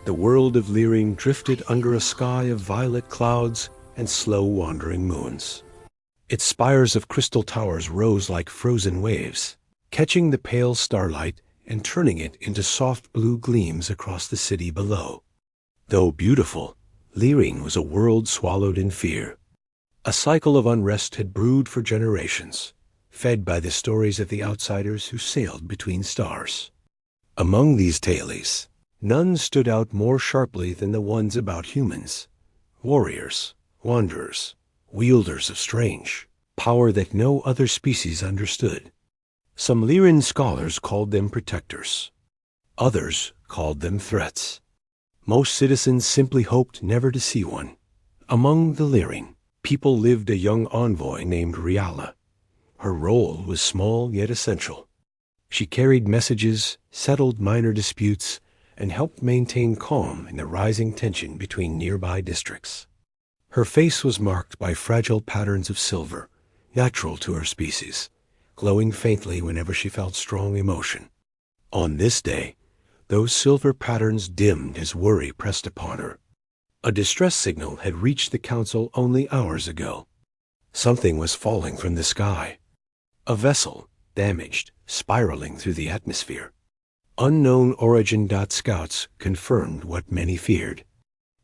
The world of Lyring drifted under a sky of violet clouds and slow wandering moons. Its spires of crystal towers rose like frozen waves, catching the pale starlight and turning it into soft blue gleams across the city below. Though beautiful, Lyring was a world swallowed in fear. A cycle of unrest had brewed for generations, fed by the stories of the outsiders who sailed between stars. Among these tales, none stood out more sharply than the ones about humans, warriors, wanderers, wielders of strange power that no other species understood. Some Lyran scholars called them protectors. Others called them threats. Most citizens simply hoped never to see one. Among the Lyran people lived a young envoy named Riala. Her role was small yet essential. She carried messages, settled minor disputes, and helped maintain calm in the rising tension between nearby districts. Her face was marked by fragile patterns of silver, natural to her species, glowing faintly whenever she felt strong emotion. On this day, those silver patterns dimmed as worry pressed upon her. A distress signal had reached the council only hours ago. Something was falling from the sky. A vessel, damaged, spiraling through the atmosphere. Unknown origin. Scouts confirmed what many feared.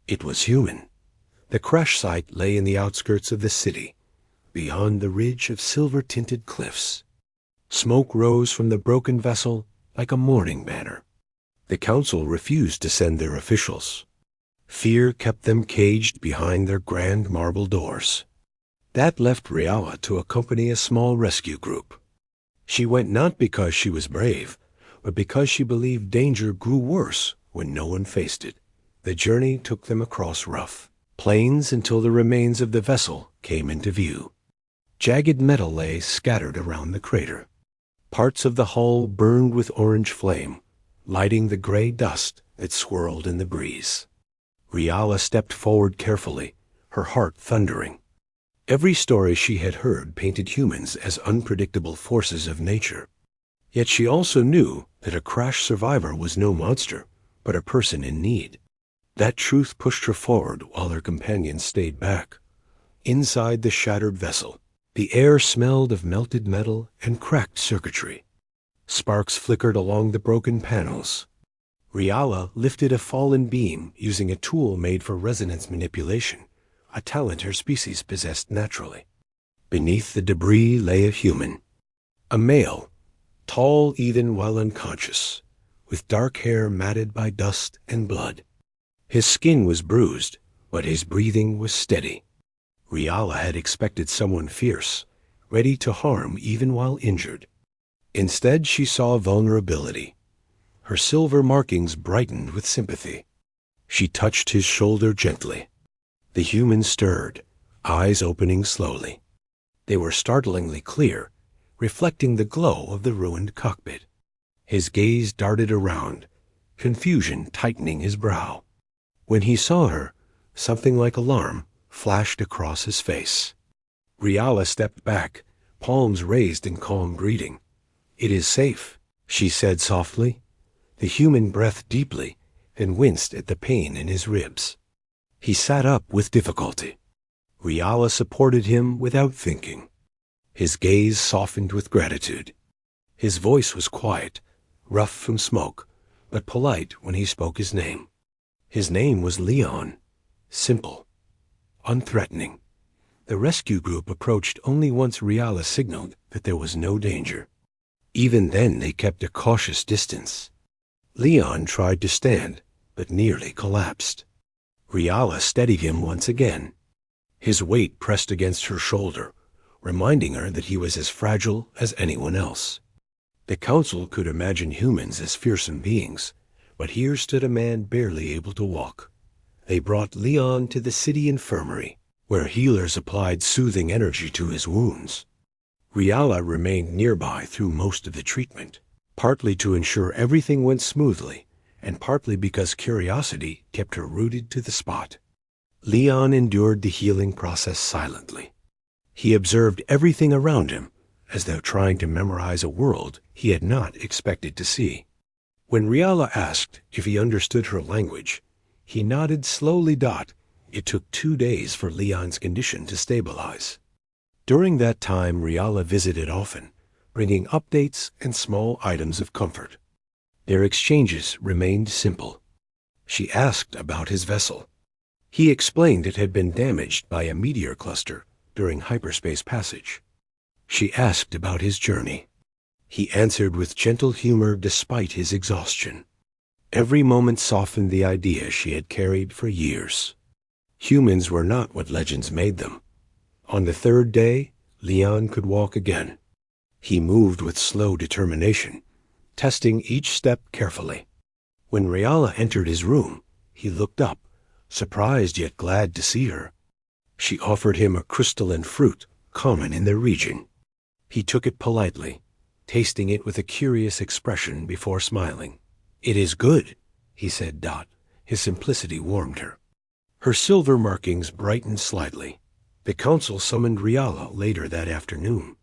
It was human. The crash site lay in the outskirts of the city, beyond the ridge of silver-tinted cliffs. Smoke rose from the broken vessel like a mourning banner. The council refused to send their officials. Fear kept them caged behind their grand marble doors. That left Riala to accompany a small rescue group. She went not because she was brave, but because she believed danger grew worse when no one faced it. The journey took them across rough plains until the remains of the vessel came into view. Jagged metal lay scattered around the crater. Parts of the hull burned with orange flame, lighting the gray dust that swirled in the breeze. Riala stepped forward carefully, her heart thundering. Every story she had heard painted humans as unpredictable forces of nature. Yet she also knew that a crash survivor was no monster, but a person in need. That truth pushed her forward while her companions stayed back. Inside the shattered vessel, the air smelled of melted metal and cracked circuitry. Sparks flickered along the broken panels. Riala lifted a fallen beam using a tool made for resonance manipulation, a talent her species possessed naturally. Beneath the debris lay a human. A male, tall even while unconscious, with dark hair matted by dust and blood. His skin was bruised, but his breathing was steady. Riala had expected someone fierce, ready to harm even while injured. Instead, she saw vulnerability. Her silver markings brightened with sympathy. She touched his shoulder gently. The human stirred, eyes opening slowly. They were startlingly clear, reflecting the glow of the ruined cockpit. His gaze darted around, confusion tightening his brow. When he saw her, something like alarm flashed across his face. Riala stepped back, palms raised in calm greeting. "It is safe," she said softly. The human breathed deeply and winced at the pain in his ribs. He sat up with difficulty. Riala supported him without thinking. His gaze softened with gratitude. His voice was quiet, rough from smoke, but polite when he spoke his name. His name was Leon, simple, unthreatening. The rescue group approached only once Riala signaled that there was no danger. Even then they kept a cautious distance. Leon tried to stand, but nearly collapsed. Riala steadied him once again. His weight pressed against her shoulder, reminding her that he was as fragile as anyone else. The council could imagine humans as fearsome beings, but here stood a man barely able to walk. They brought Leon to the city infirmary, where healers applied soothing energy to his wounds. Riala remained nearby through most of the treatment, partly to ensure everything went smoothly, and partly because curiosity kept her rooted to the spot. Leon endured the healing process silently. He observed everything around him, as though trying to memorize a world he had not expected to see. When Riala asked if he understood her language, He nodded slowly. It took 2 days for Leon's condition to stabilize. During that time, Riala visited often, bringing updates and small items of comfort. Their exchanges remained simple. She asked about his vessel. He explained it had been damaged by a meteor cluster during hyperspace passage. She asked about his journey. He answered with gentle humor despite his exhaustion. Every moment softened the idea she had carried for years. Humans were not what legends made them. On the 3rd day, Leon could walk again. He moved with slow determination, testing each step carefully. When Riala entered his room, he looked up, surprised yet glad to see her. She offered him a crystalline fruit common in their region. He took it politely, tasting it with a curious expression before smiling. "It is good," he said. His simplicity warmed her. Her silver markings brightened slightly. The council summoned Riala later that afternoon.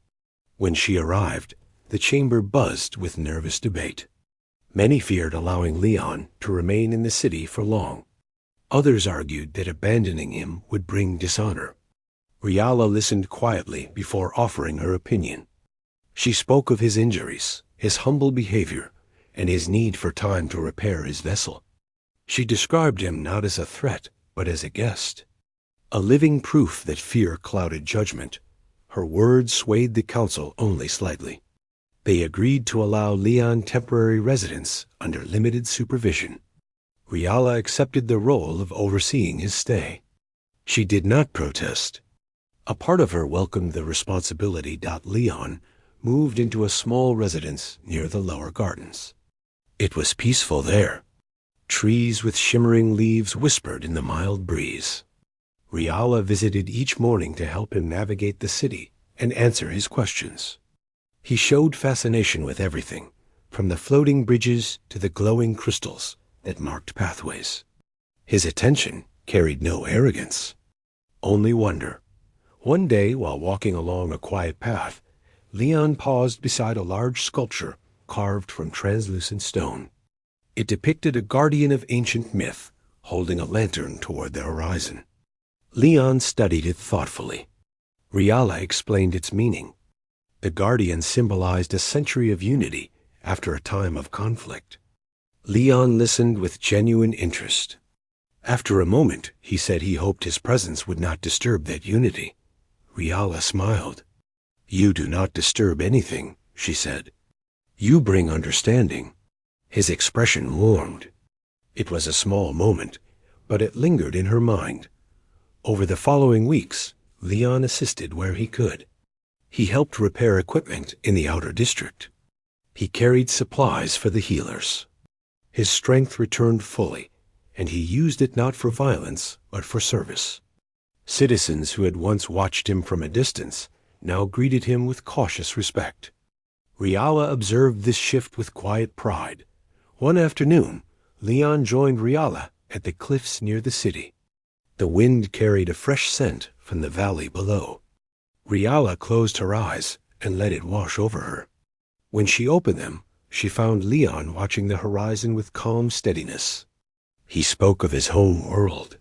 When she arrived, the chamber buzzed with nervous debate. Many feared allowing Leon to remain in the city for long. Others argued that abandoning him would bring dishonor. Riala listened quietly before offering her opinion. She spoke of his injuries, his humble behavior, and his need for time to repair his vessel. She described him not as a threat, but as a guest. A living proof that fear clouded judgment. Her words swayed the council only slightly. They agreed to allow Leon temporary residence under limited supervision. Riala accepted the role of overseeing his stay. She did not protest. A part of her welcomed the responsibility. Leon moved into a small residence near the lower gardens. It was peaceful there. Trees with shimmering leaves whispered in the mild breeze. Riala visited each morning to help him navigate the city and answer his questions. He showed fascination with everything, from the floating bridges to the glowing crystals that marked pathways. His attention carried no arrogance, only wonder. One day, while walking along a quiet path, Leon paused beside a large sculpture carved from translucent stone. It depicted a guardian of ancient myth holding a lantern toward the horizon. Leon studied it thoughtfully. Riala explained its meaning. The guardian symbolized a century of unity after a time of conflict. Leon listened with genuine interest. After a moment, he said he hoped his presence would not disturb that unity. Riala smiled. "You do not disturb anything," she said. "You bring understanding." His expression warmed. It was a small moment, but it lingered in her mind. Over the following weeks, Leon assisted where he could. He helped repair equipment in the outer district. He carried supplies for the healers. His strength returned fully, and he used it not for violence, but for service. Citizens who had once watched him from a distance now greeted him with cautious respect. Riala observed this shift with quiet pride. One afternoon, Leon joined Riala at the cliffs near the city. The wind carried a fresh scent from the valley below. Riala closed her eyes and let it wash over her. When she opened them, she found Leon watching the horizon with calm steadiness. He spoke of his home world.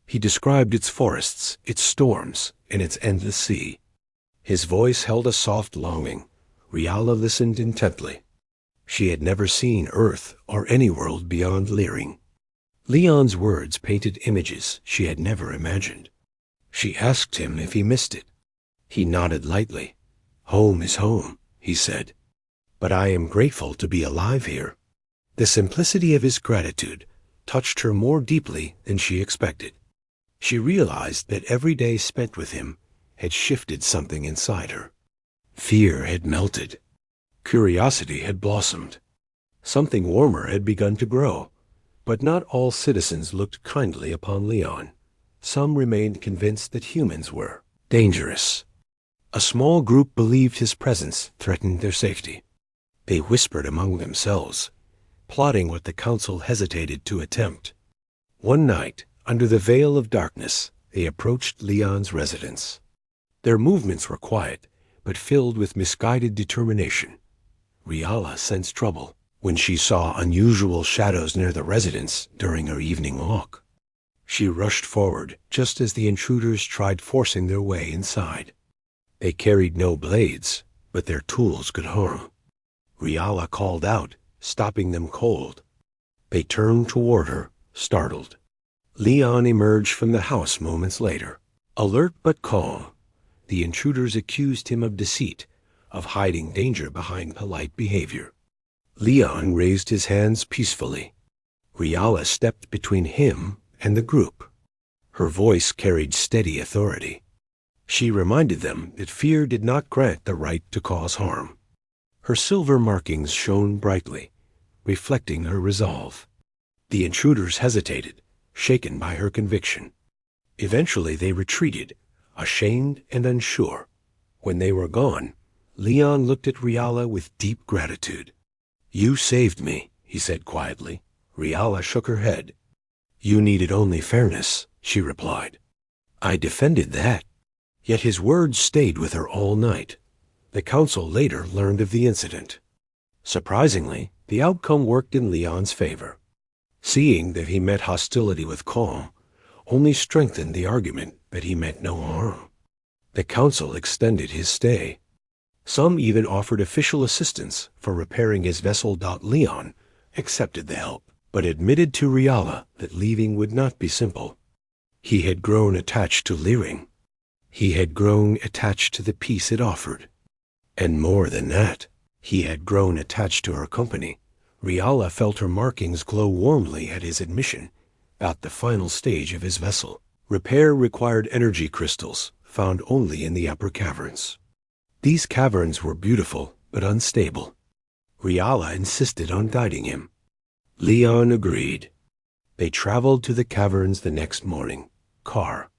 He described its forests, its storms, and its endless sea. His voice held a soft longing. Riala listened intently. She had never seen Earth or any world beyond Leering. Leon's words painted images she had never imagined. She asked him if he missed it. He nodded lightly. "Home is home," he said. "But I am grateful to be alive here." The simplicity of his gratitude touched her more deeply than she expected. She realized that every day spent with him had shifted something inside her. Fear had melted. Curiosity had blossomed. Something warmer had begun to grow. But not all citizens looked kindly upon Leon. Some remained convinced that humans were dangerous. A small group believed his presence threatened their safety. They whispered among themselves, plotting what the council hesitated to attempt. One night, under the veil of darkness, they approached Leon's residence. Their movements were quiet, but filled with misguided determination. Riala sensed trouble. when she saw unusual shadows near the residence during her evening walk. She rushed forward just as the intruders tried forcing their way inside. They carried no blades, but their tools could harm. Riala called out, stopping them cold. They turned toward her, startled. Leon emerged from the house moments later. Alert but calm, the intruders accused him of deceit, of hiding danger behind polite behavior. Leon raised his hands peacefully. Riala stepped between him and the group. Her voice carried steady authority. She reminded them that fear did not grant the right to cause harm. Her silver markings shone brightly, reflecting her resolve. The intruders hesitated, shaken by her conviction. Eventually they retreated, ashamed and unsure. When they were gone, Leon looked at Riala with deep gratitude. "You saved me," he said quietly. Riala shook her head. "You needed only fairness," she replied. "I defended that." Yet his words stayed with her all night. The council later learned of the incident. Surprisingly, the outcome worked in Leon's favor. Seeing that he met hostility with calm only strengthened the argument that he meant no harm. The council extended his stay. Some even offered official assistance for repairing his vessel. Leon accepted the help, but admitted to Riala that leaving would not be simple. He had grown attached to Lyring. He had grown attached to the peace it offered. And more than that, he had grown attached to her company. Riala felt her markings glow warmly at his admission, at the final stage of his vessel. Repair required energy crystals, found only in the upper caverns. These caverns were beautiful, but unstable. Riala insisted on guiding him. Leon agreed. They traveled to the caverns the next morning, car